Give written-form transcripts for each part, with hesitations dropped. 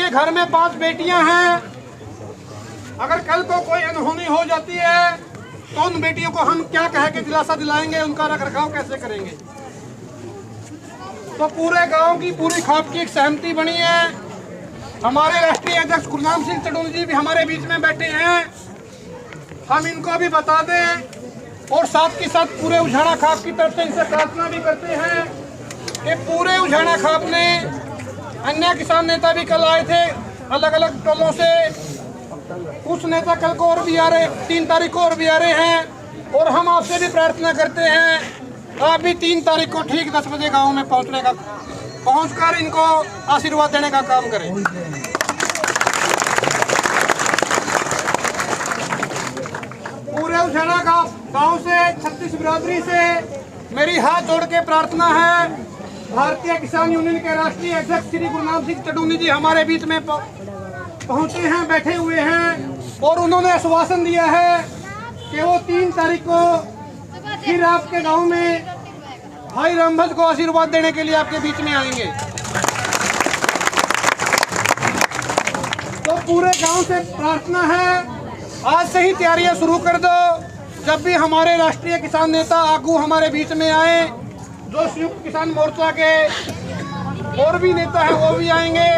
जिनके घर में 5 बेटियां हैं, अगर कल को कोई अनहोनी हो जाती है तो उन बेटियों को हम क्या कह के दिलासा दिलाएंगे, उनका रखरखाव कैसे करेंगे। तो पूरे गांव की पूरी खाप की एक सहमति बनी है। हमारे राष्ट्रीय अध्यक्ष गुरनाम सिंह चडूनी जी भी हमारे बीच में बैठे हैं। हम इनको भी बता दें और साथ के साथ पूरे उझाड़ा खाप की तरफ से इनसे प्रार्थना भी करते हैं कि पूरे उझाड़ा खाप ने, अन्य किसान नेता भी कल आए थे अलग अलग टोलों से, कुछ नेता कल को और भी आ रहे, 3 तारीख को और भी आ रहे हैं। और हम आपसे भी प्रार्थना करते हैं आप भी 3 तारीख को ठीक 10 बजे गांव में पहुंचकर इनको आशीर्वाद देने का काम करें। पूरे उझाड़ा गांव से 36 बिरादरी से मेरी हाथ जोड़ के प्रार्थना है, भारतीय किसान यूनियन के राष्ट्रीय अध्यक्ष श्री गुरनाम सिंह चडूनी जी हमारे बीच में पहुंचे हैं, बैठे हुए हैं और उन्होंने आश्वासन दिया है कि वो 3 तारीख को फिर आपके गांव में भाई रामभज को आशीर्वाद देने के लिए आपके बीच में आएंगे। तो पूरे गांव से प्रार्थना है, आज से ही तैयारियां शुरू कर दो। जब भी हमारे राष्ट्रीय किसान नेता आगू हमारे बीच में आए, जो संयुक्त किसान मोर्चा के और भी नेता हैं वो भी आएंगे,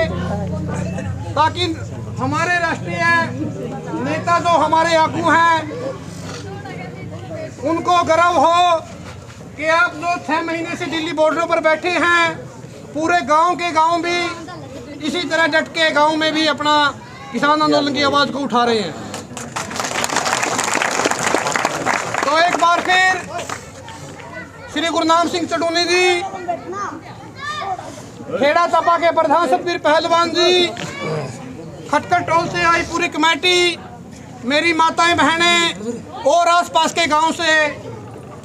ताकि हमारे राष्ट्रीय नेता जो हमारे आगू हैं उनको गर्व हो कि आप जो 6 महीने से दिल्ली बॉर्डर पर बैठे हैं, पूरे गांव के गांव भी इसी तरह डट के गांव में भी अपना किसान आंदोलन की आवाज को उठा रहे हैं। तो एक बार फिर श्री गुरनाम सिंह चडूनी जी, खेड़ा तपा के प्रधान सतवीर पहलवान जी, खटकर टोल से आई पूरी कमेटी, मेरी माताएं बहनें और आसपास के गांव से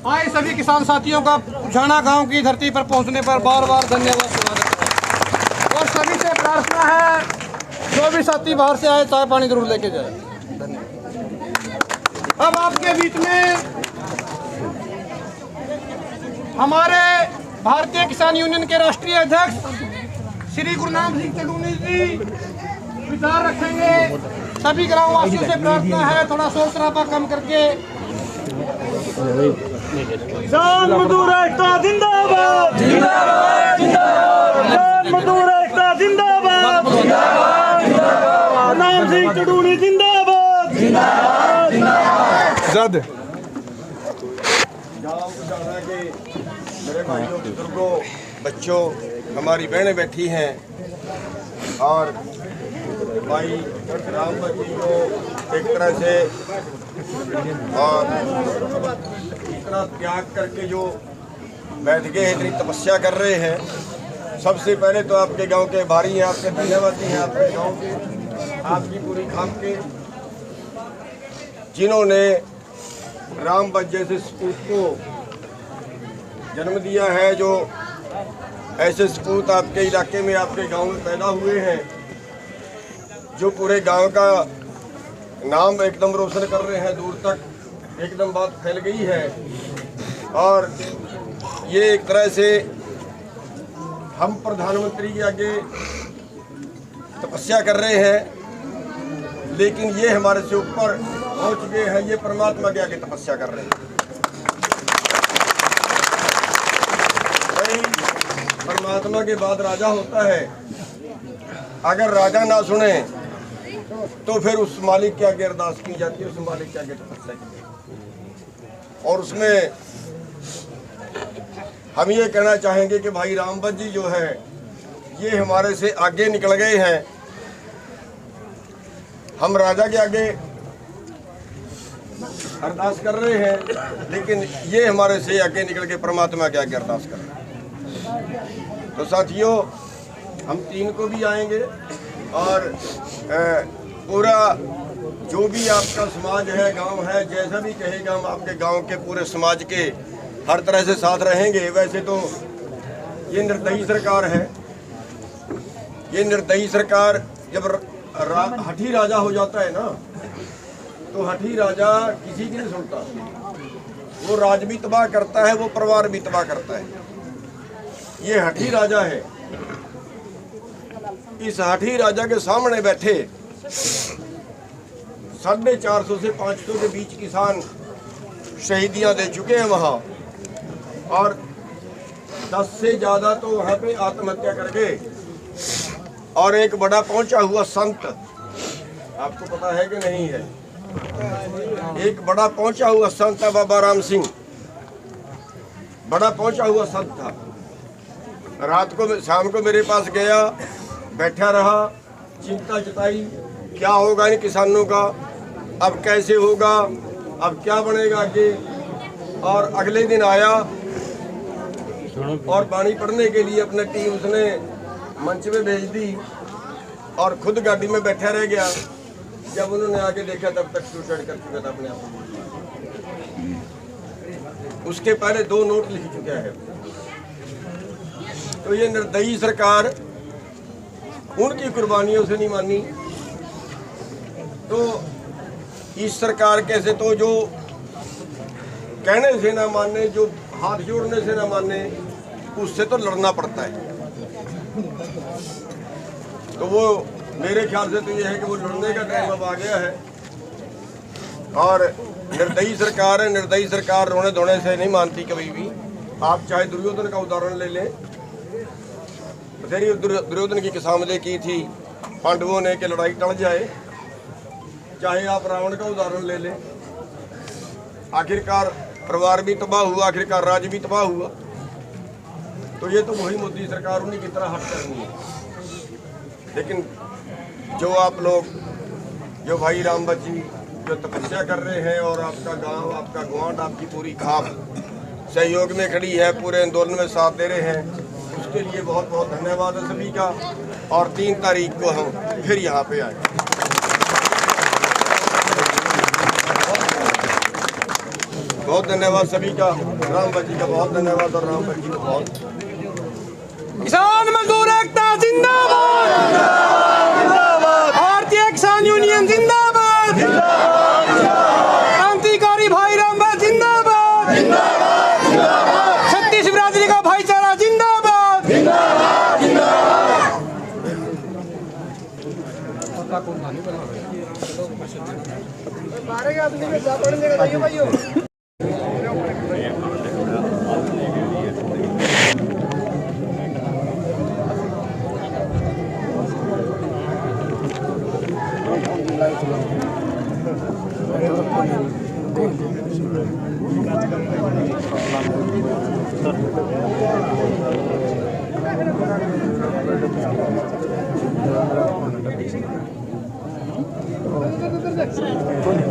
आए सभी किसान साथियों का उझाड़ा गांव की धरती पर पहुंचने पर बार बार धन्यवाद स्वागत। और सभी से प्रार्थना है, जो भी साथी बाहर से आए चाय पानी जरूर लेके जाए। धन्यवाद। अब आपके बीच में हमारे भारतीय किसान यूनियन के राष्ट्रीय अध्यक्ष श्री गुरनाम सिंह चडूनी जी विचार रखेंगे। सभी ग्रामवासियों से प्रार्थना है, थोड़ा शोर शराबा कम करके। किसान मजदूर एकता जिंदाबाद, जिंदाबाद, जिंदाबाद। किसान मजदूर एकता जिंदाबाद, जिंदाबाद, जिंदाबाद। गुरनाम सिंह चडूनी जिंदाबाद, जिंदाबाद, जिंदाबाद। मेरे भाइयों, बुजुर्गों, बच्चों, हमारी बहनें बैठी हैं और भाई रामभज जी को एक तरह से और इतना त्याग करके जो बैठ गए हैं, इतनी तपस्या कर रहे हैं। सबसे पहले तो आपके गांव के भारी हैं, आपके धन्यवादी हैं, आपके गांव के, आपकी पूरी खाप के, जिन्होंने रामभज जैसे सपूत को जन्म दिया है। जो ऐसे सपूत आपके इलाके में, आपके गांव में पैदा हुए हैं, जो पूरे गांव का नाम एकदम रोशन कर रहे हैं, दूर तक एकदम बात फैल गई है। और ये एक तरह से हम प्रधानमंत्री के आगे तपस्या कर रहे हैं, लेकिन ये हमारे से ऊपर पहुंच गए हैं, ये परमात्मा के आगे तपस्या कर रहे हैं। परमात्मा के बाद राजा होता है, अगर राजा ना सुने तो फिर उस मालिक के आगे अरदास की जाती है, उस मालिक के आगे तपस्या की जाती है। और उसमें हम ये कहना चाहेंगे कि भाई रामभज जी जो है ये हमारे से आगे निकल गए हैं। हम राजा के आगे अरदास कर रहे हैं, लेकिन ये हमारे से आगे निकल के परमात्मा के आगे अरदास कर रहे हैं। तो साथियों, हम 3 को भी आएंगे और पूरा जो भी आपका समाज है, गांव है, जैसा भी कहेगा, हम आपके गांव के पूरे समाज के हर तरह से साथ रहेंगे। वैसे तो ये निर्दयी सरकार है, ये निर्दयी सरकार जब हठी राजा हो जाता है ना, तो हठी राजा किसी की नहीं सुनता, वो राज भी तबाह करता है, वो परिवार भी तबाह करता है। ये हठी राजा है। इस हाथी राजा के सामने बैठे 450 से 500 के बीच किसान शहीदियां दे चुके हैं वहाँ, और 10 से ज़्यादा तो वहाँ पे आत्महत्या करके, और एक बड़ा पहुंचा हुआ संत, आपको पता है कि नहीं है, एक बड़ा पहुंचा हुआ संत था बाबा राम सिंह, बड़ा पहुंचा हुआ संत था। रात को शाम को मेरे पास गया, बैठा रहा, चिंता जताई क्या होगा इन किसानों का, अब कैसे होगा, अब क्या बनेगा आगे। और अगले दिन आया और वाणी पढ़ने के लिए अपनी टीम उसने मंच में भेज दी और खुद गाड़ी में बैठा रह गया। जब उन्होंने आके देखा तब तक सुसाइड कर चुका था अपने आप। उसके पहले 2 नोट लिख चुका है। तो ये निर्दयी सरकार उनकी कुर्बानियों से नहीं मानी, तो इस सरकार कैसे, तो जो कहने से ना माने, जो हाथ जोड़ने से ना माने, उससे तो लड़ना पड़ता है। तो वो मेरे ख्याल से तो ये है कि वो लड़ने का टाइम अब आ गया है। और निर्दयी सरकार है, निर्दयी सरकार रोने धोने से नहीं मानती कभी भी। आप चाहे दुर्योधन का उदाहरण ले लें, बथेरी दुर्योधन की किसामदें की थी पांडवों ने कि लड़ाई टल जाए। चाहे आप रावण का उदाहरण ले लें, आखिरकार परिवार भी तबाह हुआ, आखिरकार राज्य भी तबाह हुआ। तो ये तो वही मोदी सरकार उन्हीं की तरह हट करनी है। लेकिन जो आप लोग, जो भाई राम बच्ची जो तपस्या कर रहे हैं, और आपका गांव, आपका गुआंढ, आपकी पूरी खाप सहयोग में खड़ी है, पूरे आंदोलन में साथ दे रहे हैं, उसके लिए बहुत बहुत धन्यवाद है सभी का। और 3 तारीख को हम फिर यहाँ पे आए। बहुत धन्यवाद सभी का, राम बच्ची का बहुत धन्यवाद, और राम बच्ची को बहुत। किसान मजदूर एकता जिंदाबाद, भारतीय किसान यूनियन जिंदाबाद, क्रांतिकारी भाई राम बच्ची जिंदाबाद, छत्तीस बिरादरी का भाईचारा जिंदाबाद। कौन